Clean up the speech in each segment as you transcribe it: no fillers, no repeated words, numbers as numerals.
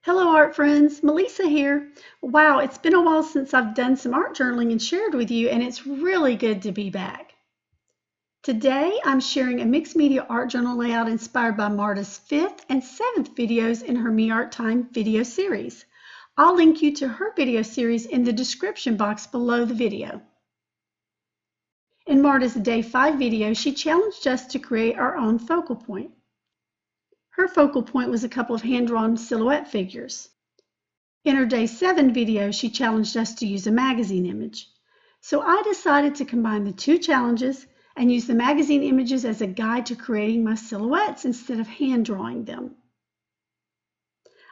Hello, art friends. Melisa here. Wow, it's been a while since I've done some art journaling and shared with you, and it's really good to be back. Today, I'm sharing a mixed media art journal layout inspired by Marta's 5th and 7th videos in her Me Art Time video series. I'll link you to her video series in the description box below the video. In Marta's Day 5 video, she challenged us to create our own focal point. Her focal point was a couple of hand-drawn silhouette figures. In her Day 7 video, she challenged us to use a magazine image. So I decided to combine the two challenges and use the magazine images as a guide to creating my silhouettes instead of hand drawing them.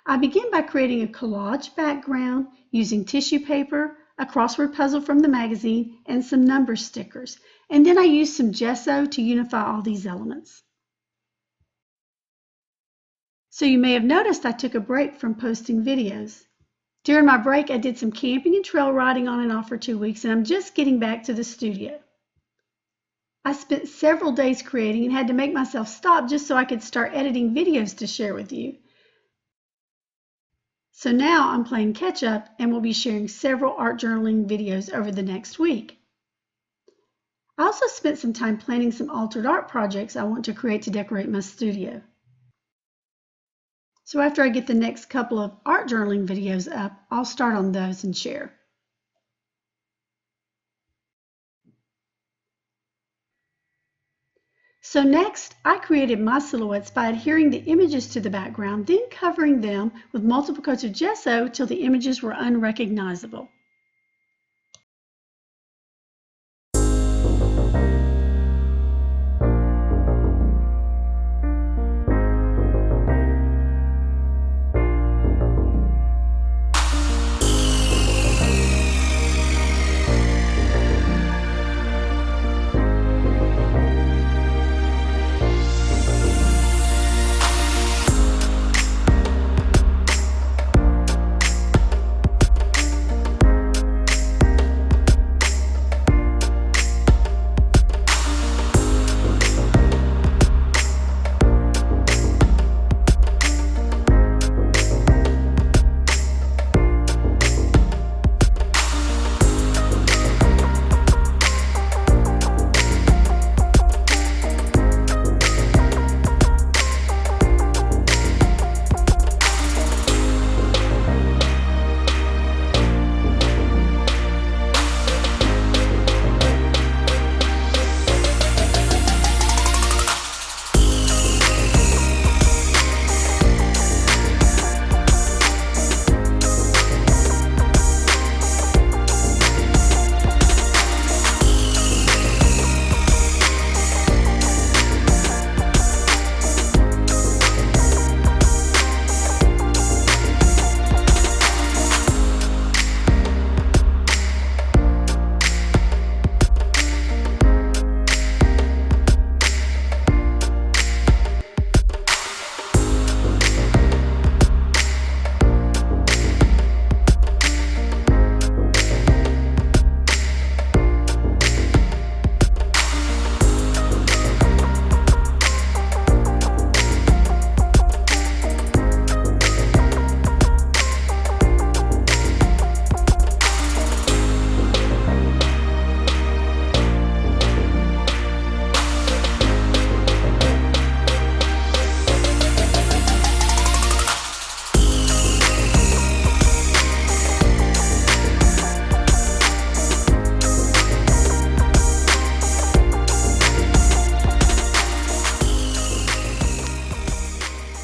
I begin by creating a collage background using tissue paper, a crossword puzzle from the magazine, and some number stickers. And then I use some gesso to unify all these elements. So you may have noticed I took a break from posting videos. During my break, I did some camping and trail riding on and off for 2 weeks, and I'm just getting back to the studio. I spent several days creating and had to make myself stop just so I could start editing videos to share with you. So now I'm playing catch up and will be sharing several art journaling videos over the next week. I also spent some time planning some altered art projects I want to create to decorate my studio. So after I get the next couple of art journaling videos up, I'll start on those and share. So next, I created my silhouettes by adhering the images to the background, then covering them with multiple coats of gesso till the images were unrecognizable.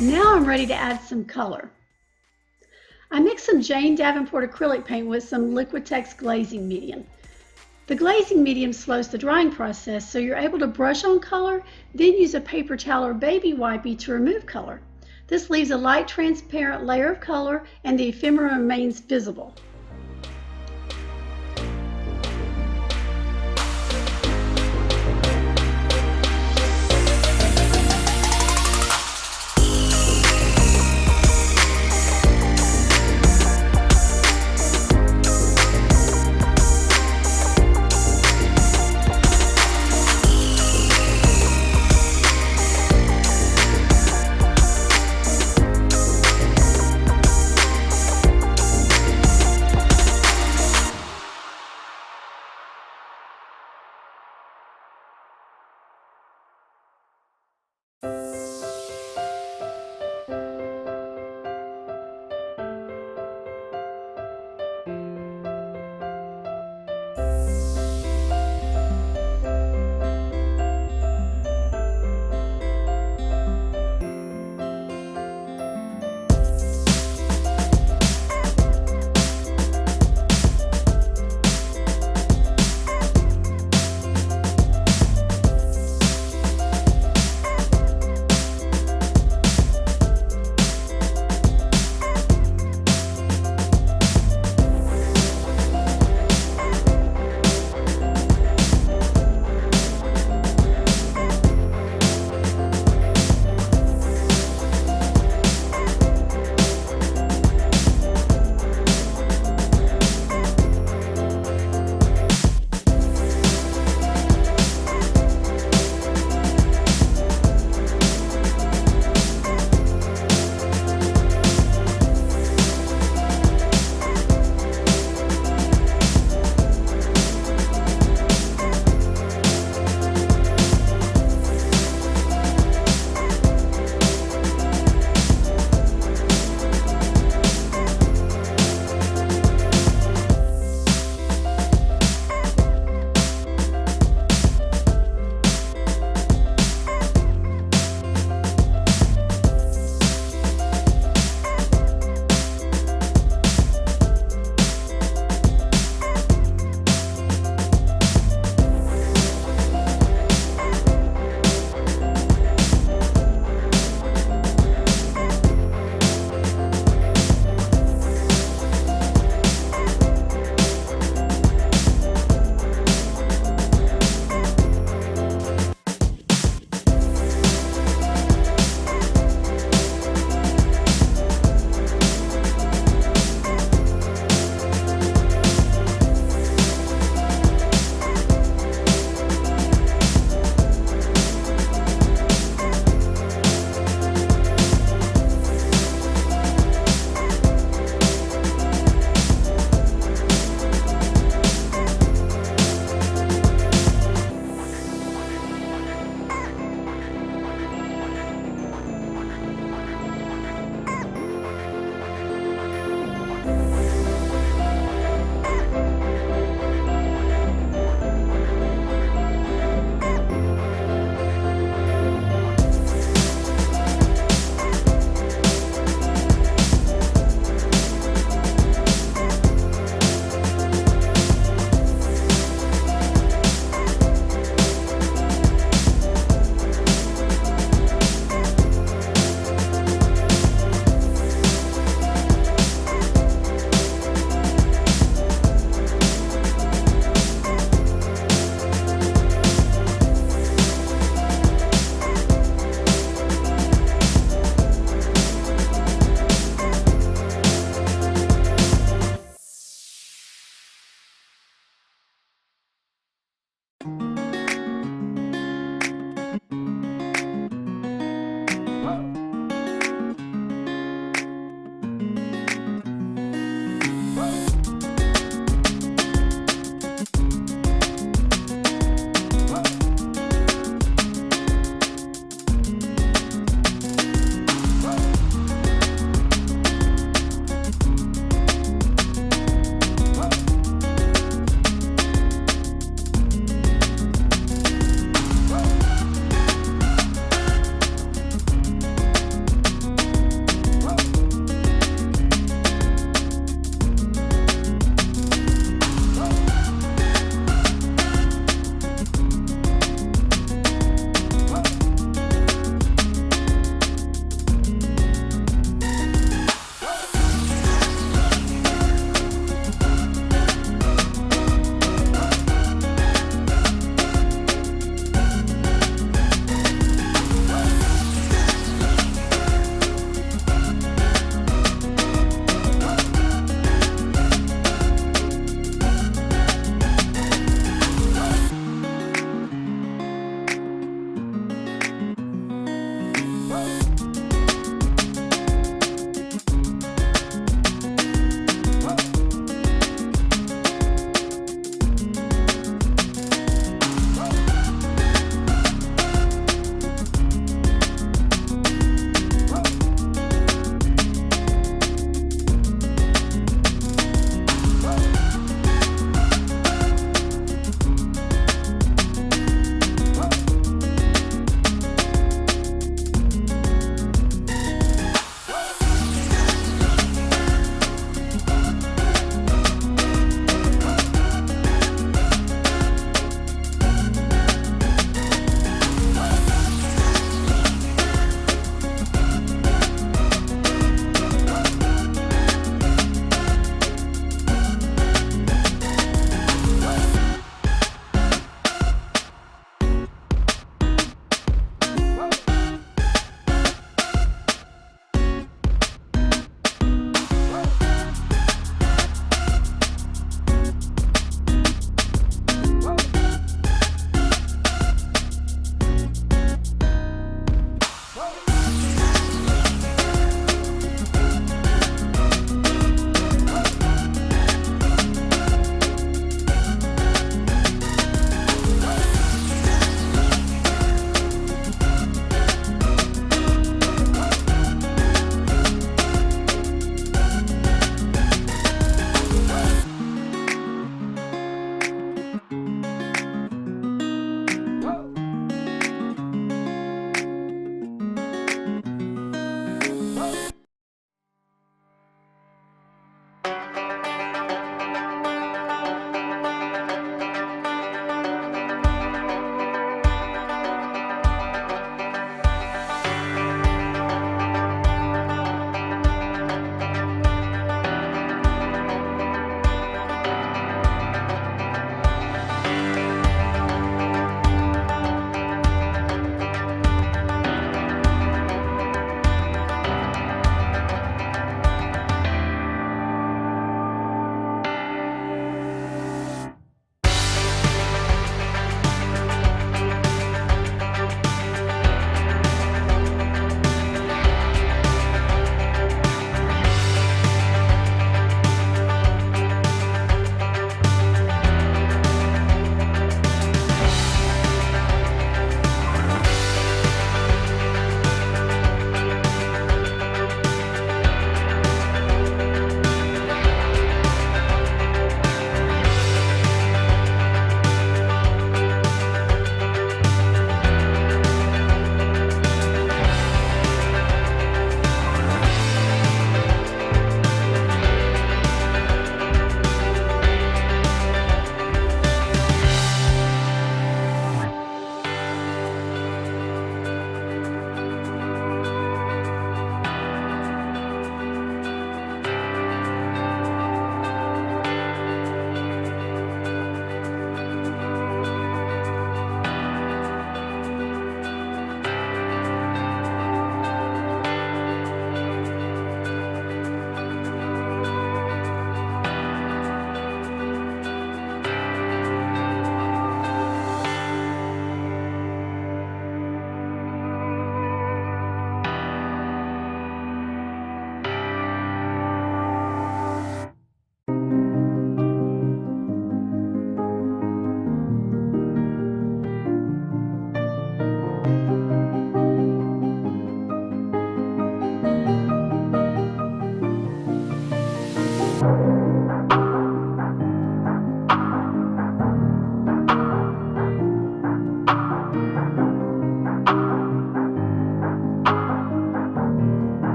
Now I'm ready to add some color. I mixed some Jane Davenport acrylic paint with some Liquitex glazing medium. The glazing medium slows the drying process, so you're able to brush on color, then use a paper towel or baby wipey to remove color. This leaves a light transparent layer of color and the ephemera remains visible.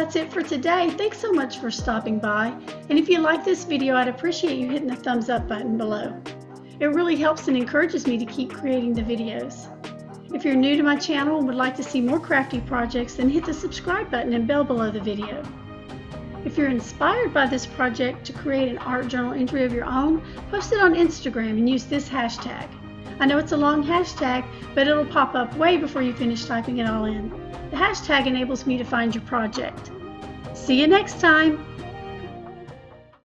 that's it for today. Thanks so much for stopping by. And if you like this video, I'd appreciate you hitting the thumbs up button below. It really helps and encourages me to keep creating the videos. If you're new to my channel and would like to see more crafty projects, then hit the subscribe button and bell below the video. If you're inspired by this project to create an art journal entry of your own, post it on Instagram and use this hashtag. I know it's a long hashtag, but it'll pop up way before you finish typing it all in. The hashtag enables me to find your project. See you next time!